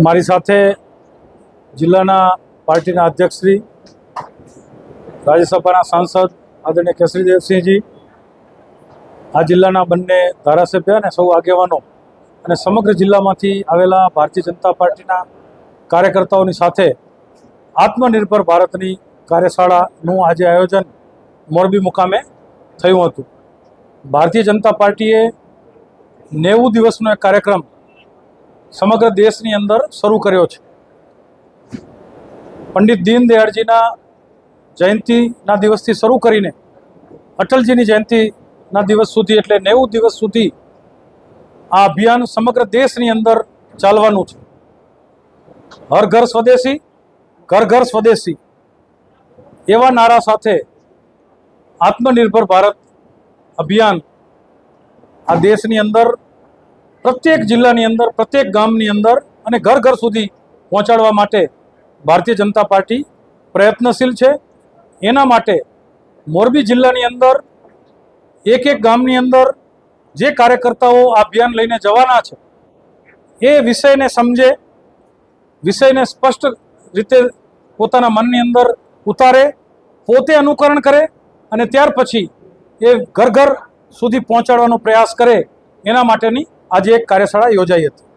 મારી સાથે જિલ્લાના પાર્ટીના અધ્યક્ષ શ્રી રાજ્યસભાના સાંસદ આદરણીય કેસરીદેવસિંહજી, આ જિલ્લાના બંને ધારાસભ્ય અને સૌ આગેવાનો અને સમગ્ર જિલ્લામાંથી આવેલા ભારતીય જનતા પાર્ટીના કાર્યકર્તાઓની સાથે આત્મનિર્ભર ભારતની કાર્યશાળાનું આજે આયોજન મોરબી મુકામે થયું હતું. ભારતીય જનતા પાર્ટીએ 90 દિવસનો એક કાર્યક્રમ સમગ્ર દેશની અંદર શરૂ કર્યો છે. પંડિત દીનદયાળજીના જયંતિના દિવસથી શરૂ કરીને અટલજીની જયંતિના દિવસ સુધી, એટલે 90 દિવસ સુધી આ અભિયાન સમગ્ર દેશની અંદર ચાલવાનું છે. હર ઘર સ્વદેશી, ઘર ઘર સ્વદેશી એવા નારા સાથે આત્મનિર્ભર ભારત અભિયાન આ દેશની અંદર પ્રત્યેક જિલ્લાની અંદર, પ્રત્યેક ગામની અંદર અને ઘર ઘર સુધી પહોંચાડવા માટે ભારતીય જનતા પાર્ટી પ્રયત્નશીલ છે. એના માટે મોરબી જિલ્લાની અંદર એક એક ગામની અંદર જે કાર્યકર્તાઓ આ અભિયાન લઈને જવાના છે એ વિષયને સમજે, વિષયને સ્પષ્ટ રીતે પોતાના મનની અંદર ઉતારે, પોતે અનુકરણ કરે અને ત્યાર પછી એ ઘર ઘર સુધી પહોંચાડવાનો પ્રયાસ કરે. એના માટેની આજે એક કાર્યશાળા યોજાઈ હતી.